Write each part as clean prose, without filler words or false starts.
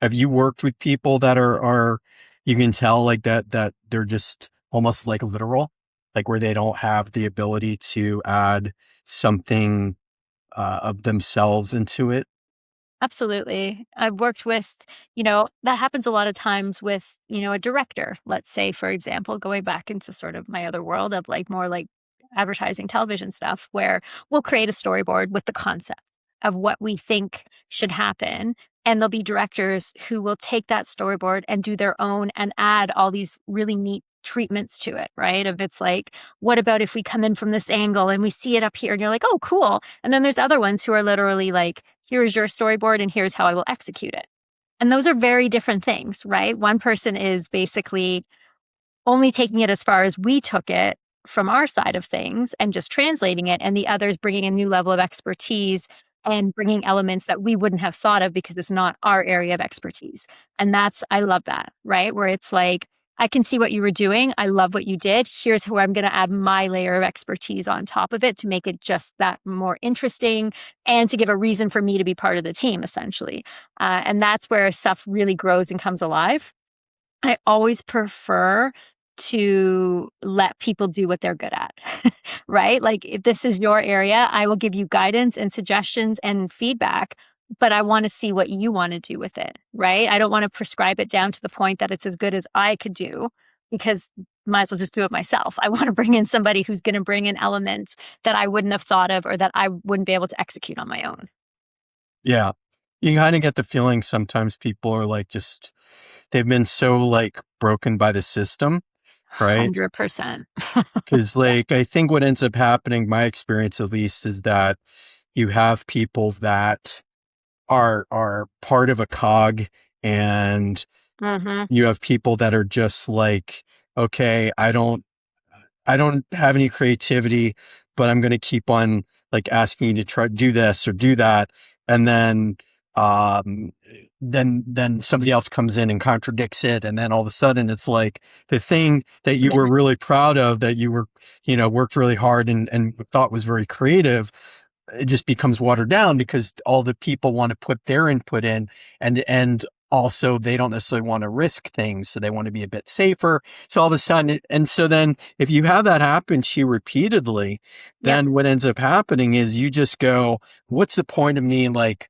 Have you worked with people that are you can tell like that they're just almost like literal, like where they don't have the ability to add something of themselves into it? Absolutely. I've worked with, that happens a lot of times with, a director, let's say, for example, going back into sort of my other world of like more like advertising television stuff, where we'll create a storyboard with the concept of what we think should happen. And there'll be directors who will take that storyboard and do their own and add all these really neat treatments to it, right? If it's like, what about if we come in from this angle and we see it up here and you're like, oh, cool. And then there's other ones who are literally like, here's your storyboard and here's how I will execute it. And those are very different things, right? One person is basically only taking it as far as we took it from our side of things and just translating it, and the other is bringing a new level of expertise and bringing elements that we wouldn't have thought of because it's not our area of expertise. And I love that, right? Where it's like, I can see what you were doing. I love what you did. Here's where I'm going to add my layer of expertise on top of it to make it just that more interesting and to give a reason for me to be part of the team, essentially. And that's where stuff really grows and comes alive. I always prefer to let people do what they're good at, right? Like if this is your area, I will give you guidance and suggestions and feedback, but I want to see what you want to do with it, right? I don't want to prescribe it down to the point that it's as good as I could do because might as well just do it myself. I want to bring in somebody who's going to bring in elements that I wouldn't have thought of or that I wouldn't be able to execute on my own. Yeah. You kind of get the feeling sometimes people are like just they've been so like broken by the system, right? 100%. Because like I think what ends up happening, my experience at least, is that you have people that are part of a cog, and Mm-hmm. you have people that are just like, okay, I don't have any creativity, but I'm going to keep on like asking you to try do this or do that. And um, then somebody else comes in and contradicts it. And then all of a sudden it's like the thing that you Yeah. were really proud of, that you were, worked really hard and thought was very creative. It just becomes watered down because all the people want to put their input in, and also they don't necessarily want to risk things. So they want to be a bit safer. So all of a sudden, and so then if you have that happen to you repeatedly, Yep. then what ends up happening is you just go, what's the point of me like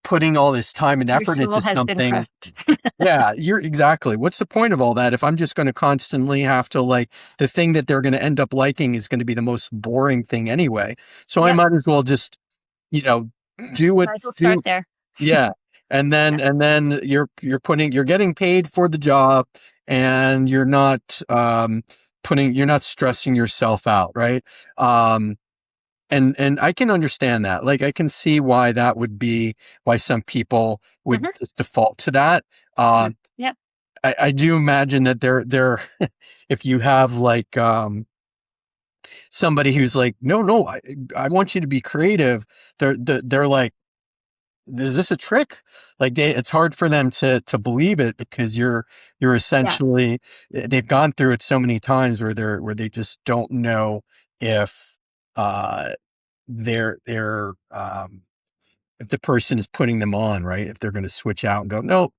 putting all this time and Your effort soul into has been something? crushed. Yeah, you're exactly. What's the point of all that if I'm just going to constantly have to like the thing that they're going to end up liking is going to be the most boring thing anyway. So I Yep. might as well just, you know, do what Might as well start do there. yeah. And then Yeah. you're getting paid for the job, and you're not stressing yourself out, right? Um and I can understand that. Like I can see why that would be why some people would Hmm. just default to that. Uh Yep. I do imagine that there if you have like somebody who's like, no, I want you to be creative, they're like, is this a trick? Like it's hard for them to believe it because you're Yeah. essentially they've gone through it so many times where they just don't know if uh they're if the person is putting them on, right? If they're going to switch out and go, no,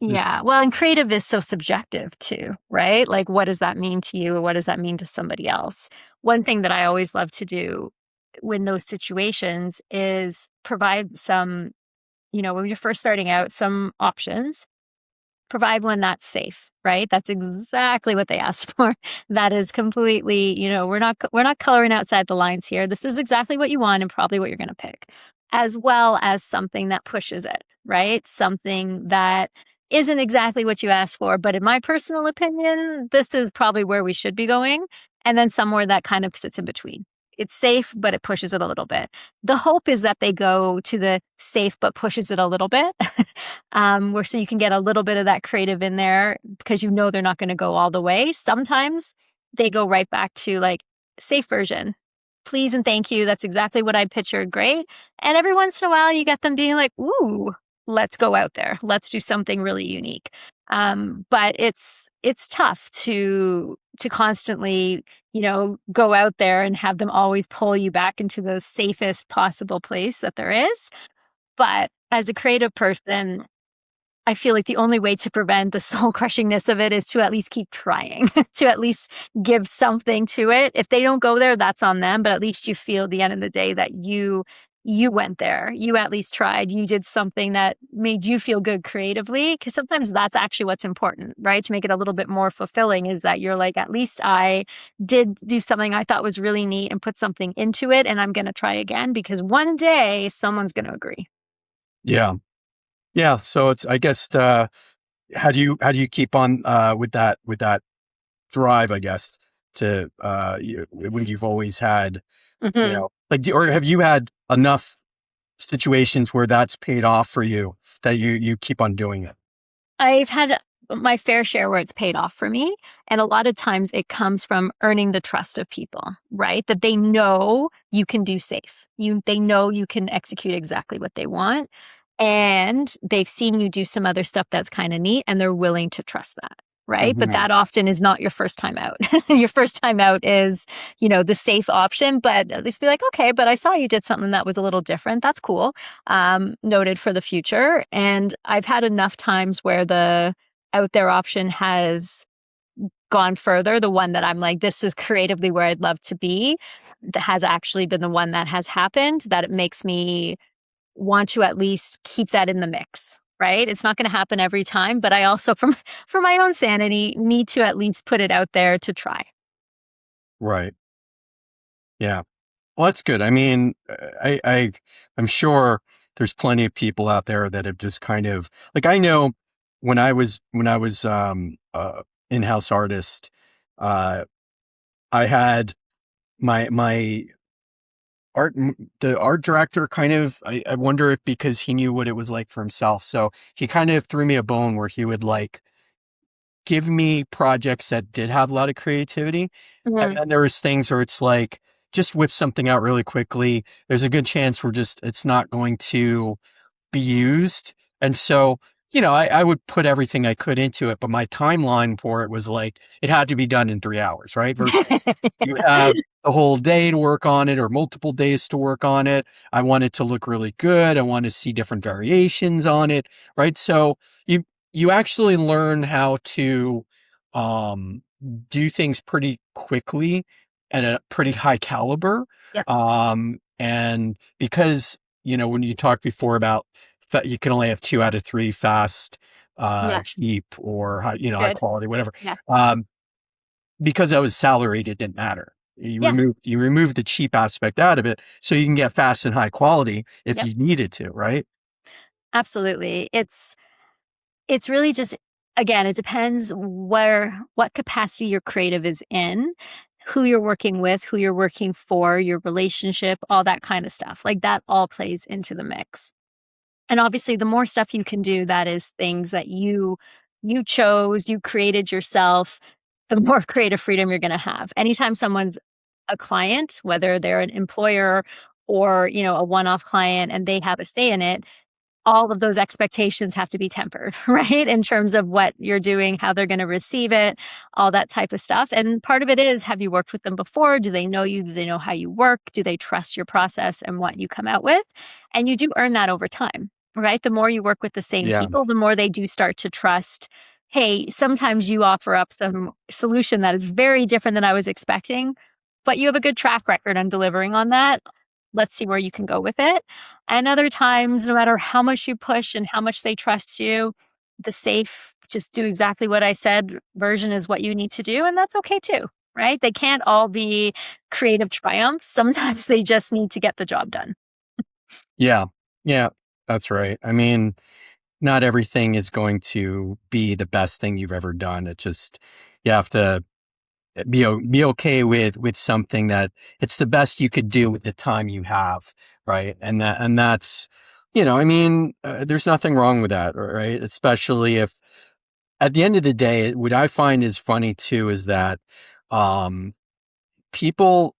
this, Yeah. Well, and creative is so subjective too, right? Like, what does that mean to you? What does that mean to somebody else? One thing that I always love to do when those situations is provide some, when you're first starting out, some options. Provide one that's safe, right? That's exactly what they asked for. That is completely, we're not coloring outside the lines here. This is exactly what you want and probably what you're going to pick, as well as something that pushes it, right? Something that isn't exactly what you asked for, but in my personal opinion, this is probably where we should be going. And then somewhere that kind of sits in between. It's safe, but it pushes it a little bit. The hope is that they go to the safe, but pushes it a little bit. Where so you can get a little bit of that creative in there because they're not going to go all the way. Sometimes they go right back to like safe version. Please and thank you. That's exactly what I pictured. Great. And every once in a while you get them being like, ooh, let's go out there. Let's do something really unique. But it's tough to constantly, go out there and have them always pull you back into the safest possible place that there is. But as a creative person, I feel like the only way to prevent the soul crushingness of it is to at least keep trying, to at least give something to it. If they don't go there, that's on them. But at least you feel at the end of the day that you went there. You at least tried. You did something that made you feel good creatively. Cause sometimes that's actually what's important, right? To make it a little bit more fulfilling is that you're like, at least I did do something I thought was really neat and put something into it. And I'm going to try again because one day someone's going to agree. Yeah. Yeah. So it's, I guess, how do you keep on, with that drive, I guess, to, when you've always had, Mhm. like, or have you had enough situations where that's paid off for you that you keep on doing it? I've had my fair share where it's paid off for me. And a lot of times it comes from earning the trust of people, right? That they know you can do safe. They know you can execute exactly what they want. And they've seen you do some other stuff that's kind of neat and they're willing to trust that. Right. But Mhm. that often is not your first time out. Your first time out is, the safe option, but at least be like, okay, but I saw you did something that was a little different. That's cool. Noted for the future. And I've had enough times where the out there option has gone further. The one that I'm like, this is creatively where I'd love to be, that has actually been the one that has happened, that it makes me want to at least keep that in the mix. Right. It's not going to happen every time, but I also, from for my own sanity, need to at least put it out there to try. Right. Yeah. Well, that's good. I mean, I'm sure there's plenty of people out there that have just kind of like I know when I was in-house artist, uh I had my the art director kind of I wonder if because he knew what it was like for himself. So he kind of threw me a bone where he would like give me projects that did have a lot of creativity. And Mhm. then there was things where it's like, just whip something out really quickly. There's a good chance it's not going to be used. And so, I would put everything I could into it, but my timeline for it was like, it had to be done in 3 hours, right? Versus you have a whole day to work on it or multiple days to work on it. I want it to look really good. I want to see different variations on it, right? So you, you actually learn how to, um, do things pretty quickly at a pretty high caliber. Yep. And because, when you talked before about you can only have 2 out of 3 fast, Yeah. cheap or high Good. quality, whatever. Yeah. Um, because I was salaried, it didn't matter. Yeah. You removed the cheap aspect out of it, so you can get fast and high quality if Yep. you needed to, right? Absolutely. It's really just, again, it depends what capacity your creative is in, who you're working with, who you're working for, your relationship, all that kind of stuff. Like that all plays into the mix. And obviously the more stuff you can do that is things that you chose, you created yourself, the more creative freedom you're going to have. Anytime someone's a client, whether they're an employer or, a one-off client and they have a say in it, all of those expectations have to be tempered, right? In terms of what you're doing, how they're going to receive it, all that type of stuff. And part of it is, have you worked with them before? Do they know you? Do they know how you work? Do they trust your process and what you come out with? And you do earn that over time, right? The more you work with the same Yeah. people, the more they do start to trust. Hey, sometimes you offer up some solution that is very different than I was expecting, but you have a good track record on delivering on that. Let's see where you can go with it. And other times, no matter how much you push and how much they trust you, the safe, just do exactly what I said version is what you need to do. And that's okay too, right? They can't all be creative triumphs. Sometimes they just need to get the job done. Yeah. Yeah, that's right. I mean, not everything is going to be the best thing you've ever done. It just you have to be okay with something that it's the best you could do with the time you have, right? And that's I mean, there's nothing wrong with that, right? Especially if at the end of the day, what I find is funny too is that um people,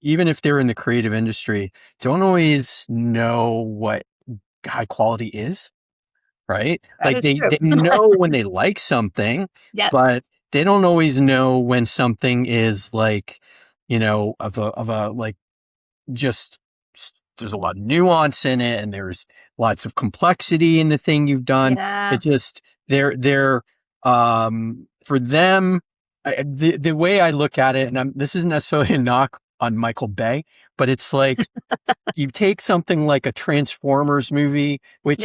even if they're in the creative industry, don't always know what high quality is. Right? That Like is true. they know when they like something, Yep. but they don't always know when something is like, of a like just there's a lot of nuance in it, and there's lots of complexity in the thing you've done. Yeah. It just they're for them, the way I look at it, and this isn't necessarily a knock on Michael Bay, but it's like you take something like a Transformers movie, Yeah. which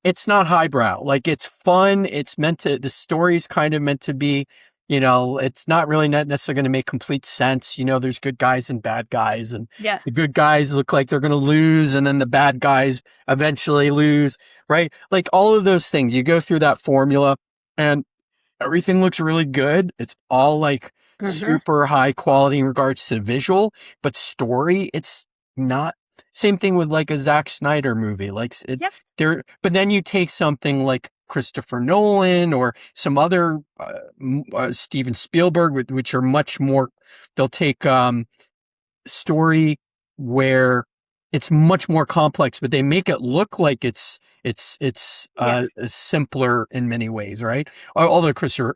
it's not highbrow. Like it's fun. It's meant to, the story's kind of meant to be, it's not really not necessarily going to make complete sense. There's good guys and bad guys, and Yeah. the good guys look like they're going to lose, and then the bad guys eventually lose, right? Like all of those things. You go through that formula, and everything looks really good. It's all like Hmm. super high quality in regards to visual, but story, it's not. Same thing with like a Zack Snyder movie. Like it Yep. there, but then you take something like Christopher Nolan or some other Steven Spielberg, which are much more. They'll take story where it's much more complex, but they make it look like Yeah. simpler in many ways, right? Although Christopher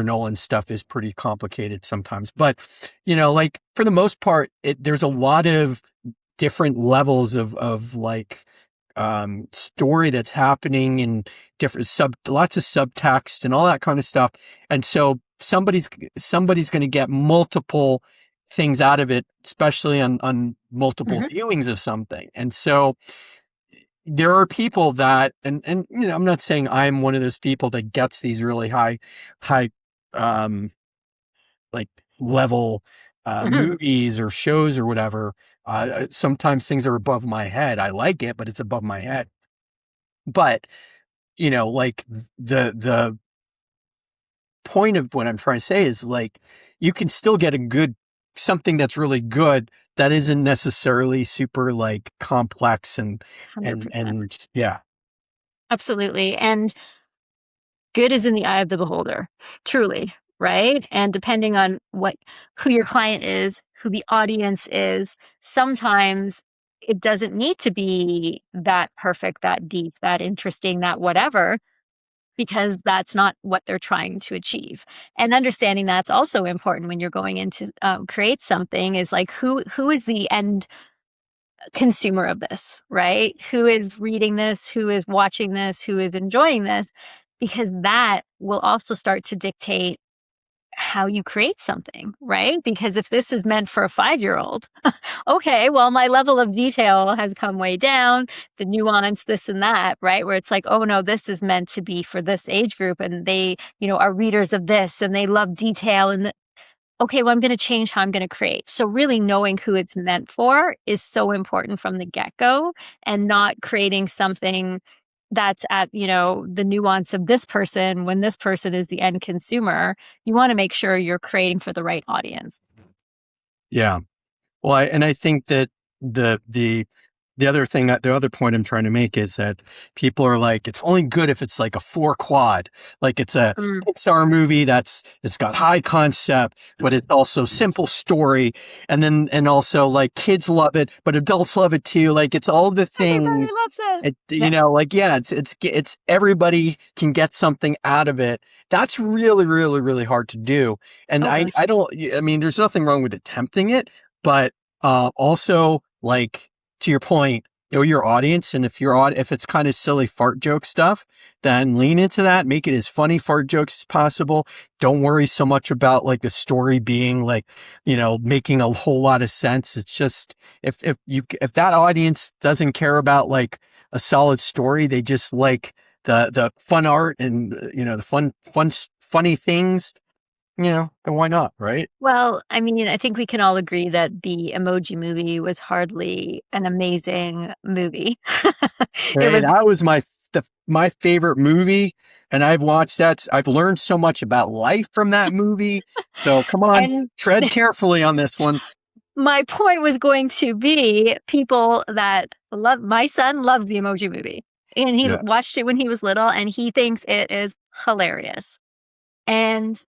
Nolan stuff is pretty complicated sometimes, but like for the most part, there's a lot of different levels of like story that's happening and different lots of subtext and all that kind of stuff. And so somebody's going to get multiple things out of it, especially on multiple Hmm. viewings of something. And so there are people that, and I'm not saying I'm one of those people that gets these really high, um, like level Hmm. movies or shows or whatever. Sometimes things are above my head. I like it, but it's above my head. But like the point of what I'm trying to say is like you can still get a good something that's really good that isn't necessarily super like complex and 100%. yeah. Absolutely. And good is in the eye of the beholder, truly, right? And depending on who your client is, who the audience is, sometimes it doesn't need to be that perfect, that deep, that interesting, that whatever, because that's not what they're trying to achieve. And understanding that's also important when you're going in to create something is like who is the end consumer of this, right? Who is reading this, who is watching this, who is enjoying this, because that will also start to dictate how you create something, right? Because if this is meant for a 5-year-old, okay, well, my level of detail has come way down, the nuance, this and that, right? Where it's like, oh no, this is meant to be for this age group and they, are readers of this and they love detail and okay, well, I'm going to change how I'm going to create. So, really knowing who it's meant for is so important from the get go and not creating something that's at, the nuance of this person when this person is the end consumer. You want to make sure you're creating for the right audience. Yeah. Well, I think that the the other point I'm trying to make is that people are like, it's only good if it's like a 4 quad, like it's a Mm. Pixar movie it's got high concept, but it's also simple story. And also like kids love it, but adults love it too. Like it's all the Everybody things. loves it. You Yeah. know, like, yeah, it's everybody can get something out of it. That's really, really, really hard to do. And Oh gosh. I don't, I mean, there's nothing wrong with attempting it, but also, like to your point, know your audience, and if it's kind of silly fart joke stuff, then lean into that. Make it as funny fart jokes as possible. Don't worry so much about like the story being like, making a whole lot of sense. It's just if that audience doesn't care about like a solid story, they just like the fun art and the funny things. Then why not, right? Well, I mean, I think we can all agree that the Emoji Movie was hardly an amazing movie. It Hey, was that was my favorite movie, and I've watched that. I've learned so much about life from that movie. So come on, and tread carefully on this one. my point was going to be people that love my son loves the Emoji Movie, and he Yeah, watched it when he was little, and he thinks it is hilarious. And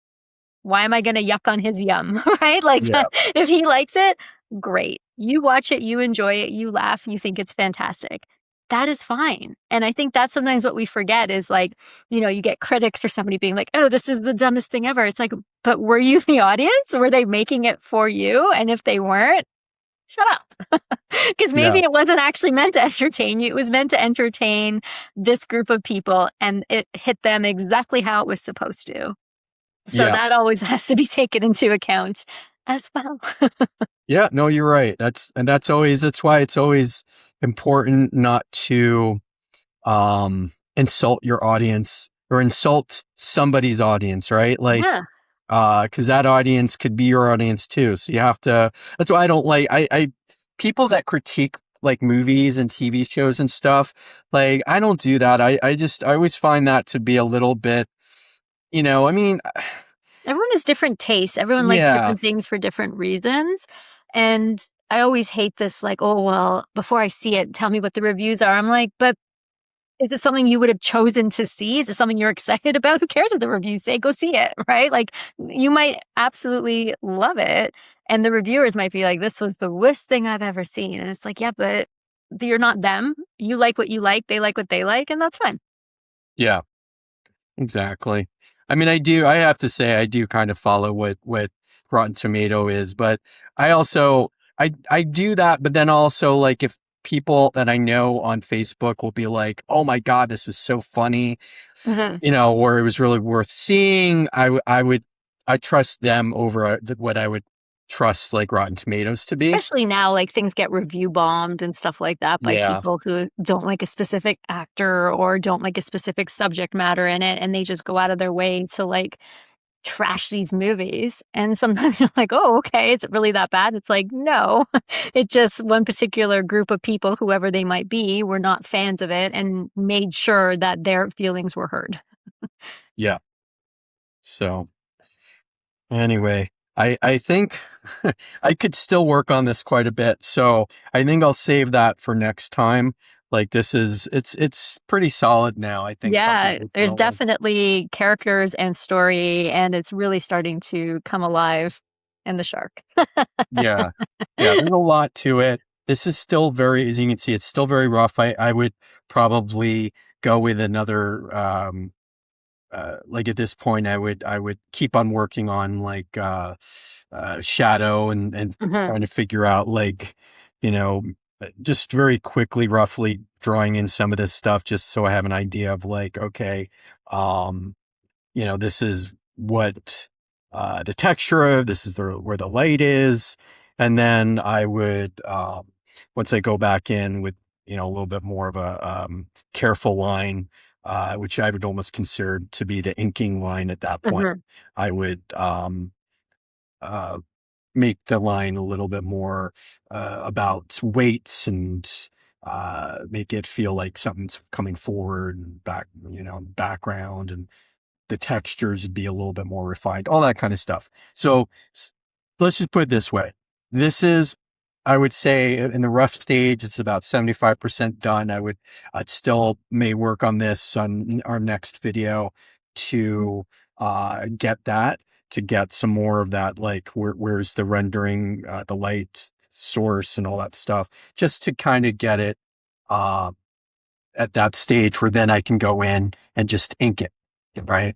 why am I gonna yuck on his yum, right? Like, yeah, if he likes it, great. You watch it, you enjoy it, you laugh, you think it's fantastic. That is fine. And I think that's sometimes what we forget is like, you get critics or somebody being like, "Oh, this is the dumbest thing ever." It's like, but were you the audience? Were they making it for you? And if they weren't, shut up. Because maybe Yeah. it wasn't actually meant to entertain you. It was meant to entertain this group of people, and it hit them exactly how it was supposed to. So Yeah. that always has to be taken into account as well. Yeah. No, you're right. That's why it's always important not to insult your audience or insult somebody's audience, right? Like, Yeah. because that audience could be your audience too. So you have to. That's why I don't like I people that critique like movies and TV shows and stuff. Like I don't do that. I always find that to be a little bit. I mean, Everyone has different tastes. Everyone likes yeah, different things for different reasons. And I always hate this, like, oh, well, before I see it, tell me what the reviews are. I'm like, but is it something you would have chosen to see? Is it something you're excited about? Who cares what the reviews say? Go see it, right? Like, you might absolutely love it. And the reviewers might be like, this was the worst thing I've ever seen. And it's like, yeah, but you're not them. You like what you like. They like what they like. And that's fine. yeah. Exactly. I mean, I have to say, I do kind of follow what Rotten Tomato is, but I also, I do that, but then also like if people that I know on Facebook will be like, oh my God, this was so funny, Mhm. or it was really worth seeing. I trust them over what I would trust like Rotten Tomatoes to be. Especially now, like, things get review bombed and stuff like that by Yeah. people who don't like a specific actor or don't like a specific subject matter in it, and they just go out of their way to, like, trash these movies, and sometimes you're like, "Oh, okay, is it really that bad?" It's like, "No." It just one particular group of people, whoever they might be, were not fans of it and made sure that their feelings were heard. Yeah. So. Anyway, I think I could still work on this quite a bit, so I think I'll save that for next time. Like it's pretty solid now, I think, Yeah, there's compositionally. definitely characters and story, and it's really starting to come alive in The Shark. Yeah. Yeah, there's a lot to it. This is still very, as you can see, it's still very rough. I would probably go with another like at this point I would keep on working on like shadow and Mhm, trying to figure out like you know just very quickly roughly drawing in some of this stuff just so I have an idea of like okay um this is what the texture of this is where the light is, and then I would once I go back in with a little bit more of a careful line, which I would almost consider to be the inking line at that point. mhm, I would uh, make the line a little bit more about weights and make it feel like something's coming forward and back, background, and the textures be a little bit more refined, all that kind of stuff. So let's just put it this way. This is, I would say in the rough stage, it's about 75% done. I'd still may work on this on our next video to, get that, to get some more of that, like where's the rendering, the light source and all that stuff, just to kind of get it, uh, at that stage where then I can go in and just ink it. Right.